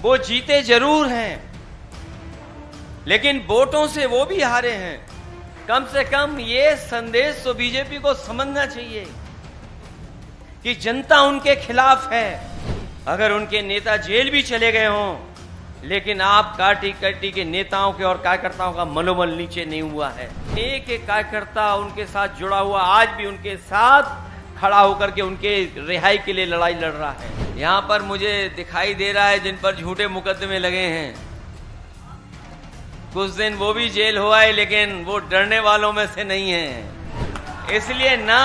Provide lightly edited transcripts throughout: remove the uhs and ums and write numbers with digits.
वो जीते जरूर हैं, लेकिन वोटों से वो भी हारे हैं। कम से कम ये संदेश तो बीजेपी को समझना चाहिए कि जनता उनके खिलाफ है। अगर उनके नेता जेल भी चले गए हों, लेकिन आप पार्टी के नेताओं के और कार्यकर्ताओं का मनोबल नीचे नहीं हुआ है। एक एक कार्यकर्ता उनके साथ जुड़ा हुआ आज भी उनके साथ खड़ा होकर के उनके रिहाई के लिए लड़ाई लड़ रहा है। यहाँ पर मुझे दिखाई दे रहा है जिन पर झूठे मुकदमे लगे हैं, कुछ दिन वो भी जेल हुआ है, लेकिन वो डरने वालों में से नहीं है। इसलिए ना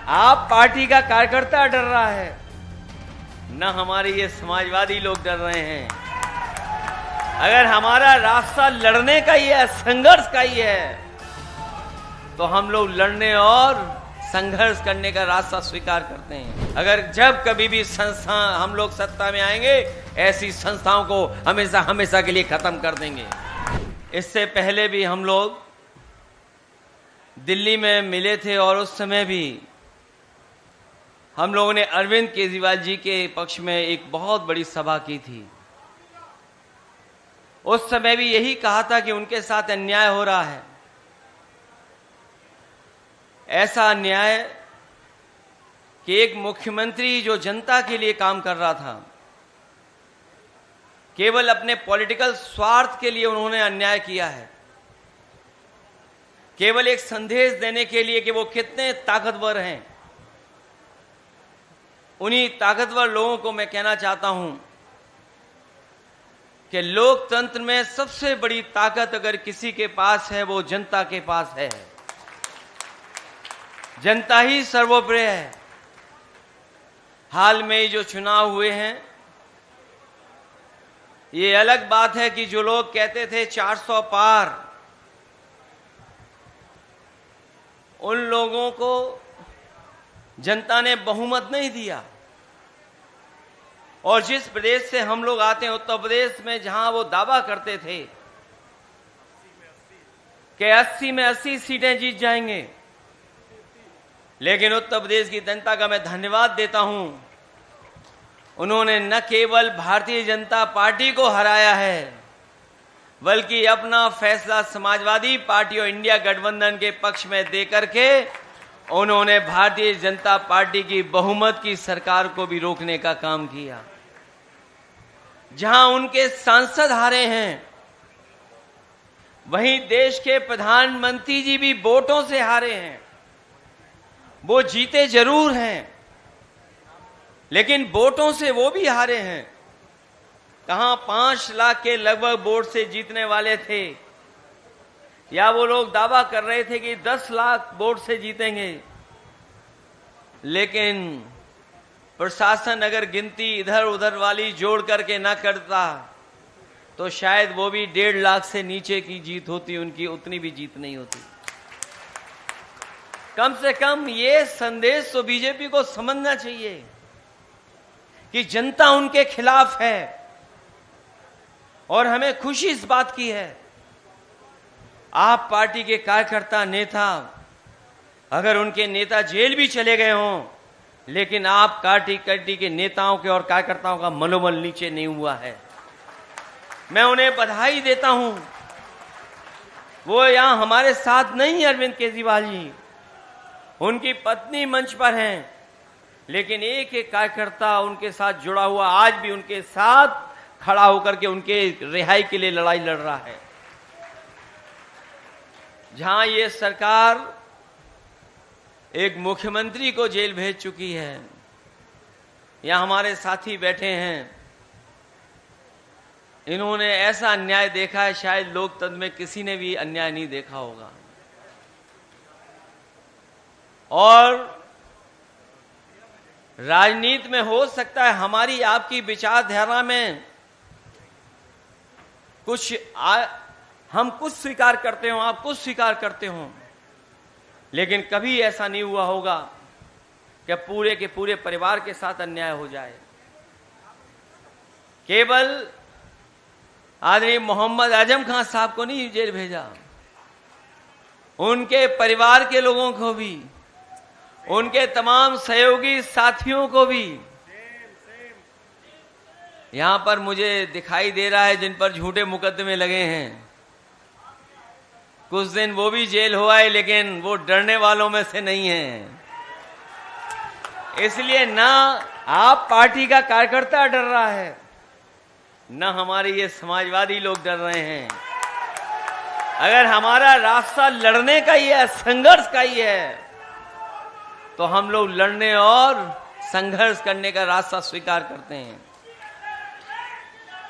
आप पार्टी का कार्यकर्ता डर रहा है, ना हमारे ये समाजवादी लोग डर रहे हैं। अगर हमारा रास्ता लड़ने का ही है, संघर्ष का ही है, तो हम लोग लड़ने और संघर्ष करने का रास्ता स्वीकार करते हैं। अगर जब कभी भी संस्था हम लोग सत्ता में आएंगे, ऐसी संस्थाओं को हमेशा हमेशा के लिए खत्म कर देंगे। इससे पहले भी हम लोग दिल्ली में मिले थे और उस समय भी हम लोगों ने अरविंद केजरीवाल जी के पक्ष में एक बहुत बड़ी सभा की थी। उस समय भी यही कहा था कि उनके साथ अन्याय हो रहा है। ऐसा अन्याय कि एक मुख्यमंत्री जो जनता के लिए काम कर रहा था, केवल अपने पॉलिटिकल स्वार्थ के लिए उन्होंने अन्याय किया है। केवल एक संदेश देने के लिए कि वो कितने ताकतवर हैं। उन्हीं ताकतवर लोगों को मैं कहना चाहता हूं कि लोकतंत्र में सबसे बड़ी ताकत अगर किसी के पास है, वो जनता के पास है। जनता ही सर्वोपरि है। हाल में जो चुनाव हुए हैं, ये अलग बात है कि जो लोग कहते थे 400 पार, उन लोगों को जनता ने बहुमत नहीं दिया। और जिस प्रदेश से हम लोग आते हैं, उत्तर प्रदेश में, जहां वो दावा करते थे कि 80 में 80 सीटें जीत जाएंगे, लेकिन उत्तर प्रदेश की जनता का मैं धन्यवाद देता हूं, उन्होंने न केवल भारतीय जनता पार्टी को हराया है, बल्कि अपना फैसला समाजवादी पार्टी और इंडिया गठबंधन के पक्ष में देकर के उन्होंने भारतीय जनता पार्टी की बहुमत की सरकार को भी रोकने का काम किया। जहां उनके सांसद हारे हैं, वहीं देश के प्रधानमंत्री जी भी वोटों से हारे हैं। वो जीते जरूर हैं, लेकिन वोटों से वो भी हारे हैं। कहां 5 लाख के लगभग वोट से जीतने वाले थे, या वो लोग दावा कर रहे थे कि 10 लाख वोट से जीतेंगे, लेकिन प्रशासन अगर गिनती इधर उधर वाली जोड़ करके ना करता, तो शायद वो भी 1.5 लाख से नीचे की जीत होती, उनकी उतनी भी जीत नहीं होती। कम से कम ये संदेश तो बीजेपी को समझना चाहिए कि जनता उनके खिलाफ है। और हमें खुशी इस बात की है, आप पार्टी के कार्यकर्ता, नेता, अगर उनके नेता जेल भी चले गए हों, लेकिन आप पार्टी के नेताओं के और कार्यकर्ताओं का मनोबल नीचे नहीं हुआ है। मैं उन्हें बधाई देता हूं। वो यहां हमारे साथ नहीं है अरविंद केजरीवाल जी, उनकी पत्नी मंच पर हैं, लेकिन एक एक कार्यकर्ता उनके साथ जुड़ा हुआ आज भी उनके साथ खड़ा होकर के उनके रिहाई के लिए लड़ाई लड़ रहा है। जहां ये सरकार एक मुख्यमंत्री को जेल भेज चुकी है, यहां हमारे साथी बैठे हैं, इन्होंने ऐसा अन्याय देखा है शायद लोकतंत्र में किसी ने भी अन्याय नहीं देखा होगा। और राजनीति में हो सकता है हमारी आपकी विचारधारा में हम कुछ स्वीकार करते हो, आप कुछ स्वीकार करते हो, लेकिन कभी ऐसा नहीं हुआ होगा कि पूरे के पूरे परिवार के साथ अन्याय हो जाए। केवल आदरणीय मोहम्मद आजम खान साहब को नहीं जेल भेजा, उनके परिवार के लोगों को भी, उनके तमाम सहयोगी साथियों को भी। यहां पर मुझे दिखाई दे रहा है जिन पर झूठे मुकदमे लगे हैं, कुछ दिन वो भी जेल हो आए, लेकिन वो डरने वालों में से नहीं है। इसलिए ना आप पार्टी का कार्यकर्ता डर रहा है, ना हमारे ये समाजवादी लोग डर रहे हैं। अगर हमारा रास्ता लड़ने का ही है, संघर्ष का ही है, तो हम लोग लड़ने और संघर्ष करने का रास्ता स्वीकार करते हैं।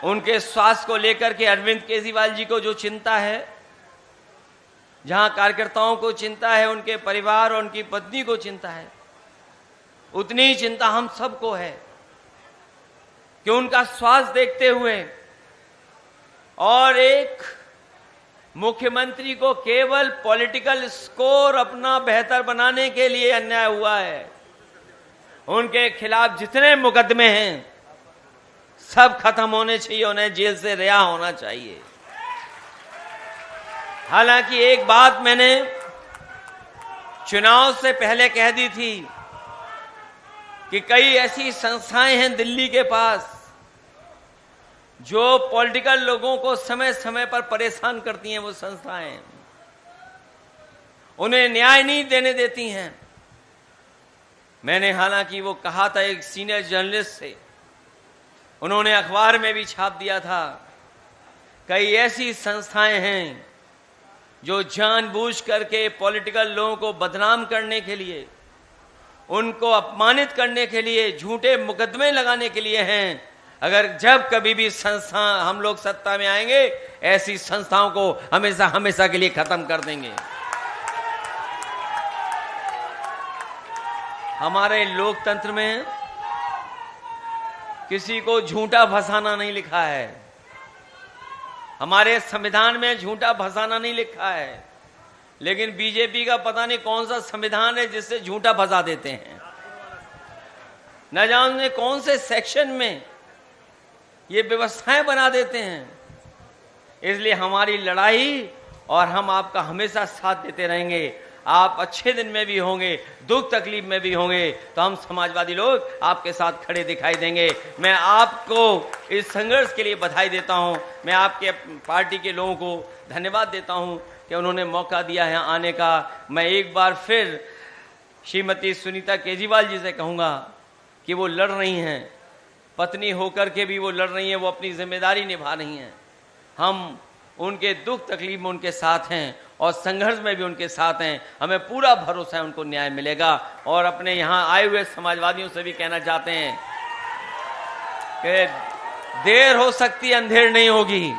उनके स्वास्थ्य को लेकर के अरविंद केजरीवाल जी को जो चिंता है, जहां कार्यकर्ताओं को चिंता है, उनके परिवार और उनकी पत्नी को चिंता है, उतनी ही चिंता हम सबको है कि उनका स्वास्थ्य देखते हुए और एक मुख्यमंत्री को केवल पॉलिटिकल स्कोर अपना बेहतर बनाने के लिए अन्याय हुआ है। उनके खिलाफ जितने मुकदमे हैं सब खत्म होने चाहिए, उन्हें जेल से रिहा होना चाहिए। हालांकि एक बात मैंने चुनाव से पहले कह दी थी कि कई ऐसी संस्थाएं हैं दिल्ली के पास जो पॉलिटिकल लोगों को समय समय पर परेशान करती हैं। वो संस्थाएं उन्हें न्याय नहीं देने देती हैं। मैंने हालांकि वो कहा था एक सीनियर जर्नलिस्ट से, उन्होंने अखबार में भी छाप दिया था, कई ऐसी संस्थाएं हैं जो जानबूझ करके पॉलिटिकल लोगों को बदनाम करने के लिए, उनको अपमानित करने के लिए, झूठे मुकदमे लगाने के लिए हैं। अगर जब कभी भी संस्था हम लोग सत्ता में आएंगे, ऐसी संस्थाओं को हमेशा हमेशा के लिए खत्म कर देंगे। हमारे लोकतंत्र में किसी को झूठा फंसाना नहीं लिखा है, हमारे संविधान में झूठा फंसाना नहीं लिखा है, लेकिन बीजेपी का पता नहीं कौन सा संविधान है जिससे झूठा फंसा देते हैं। न जाने कौन से सेक्शन में ये व्यवस्थाएं बना देते हैं। इसलिए हमारी लड़ाई और हम आपका हमेशा साथ देते रहेंगे। आप अच्छे दिन में भी होंगे, दुख तकलीफ में भी होंगे, तो हम समाजवादी लोग आपके साथ खड़े दिखाई देंगे। मैं आपको इस संघर्ष के लिए बधाई देता हूं। मैं आपके पार्टी के लोगों को धन्यवाद देता हूं कि उन्होंने मौका दिया है आने का। मैं एक बार फिर श्रीमती सुनीता केजरीवाल जी से कहूंगा कि वो लड़ रही हैं, पत्नी होकर के भी वो लड़ रही हैं, वो अपनी जिम्मेदारी निभा रही हैं। हम उनके दुख तकलीफ में उनके साथ हैं और संघर्ष में भी उनके साथ हैं। हमें पूरा भरोसा है उनको न्याय मिलेगा। और अपने यहाँ आए हुए समाजवादियों से भी कहना चाहते हैं कि देर हो सकती, अंधेर नहीं होगी।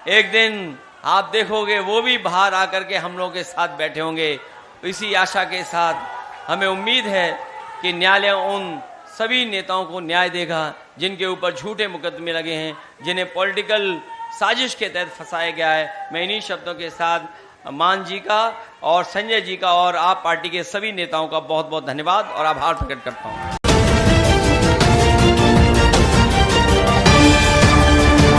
एक दिन आप देखोगे वो भी बाहर आकर के हम लोगों के साथ बैठे होंगे। इसी आशा के साथ हमें उम्मीद है कि न्यायालय उन सभी नेताओं को न्याय देगा जिनके ऊपर झूठे मुकदमे लगे हैं, जिन्हें पॉलिटिकल साजिश के तहत फंसाया गया है। मैं इन्हीं शब्दों के साथ मान जी का और संजय जी का और आप पार्टी के सभी नेताओं का बहुत बहुत धन्यवाद और आभार प्रकट करता हूं।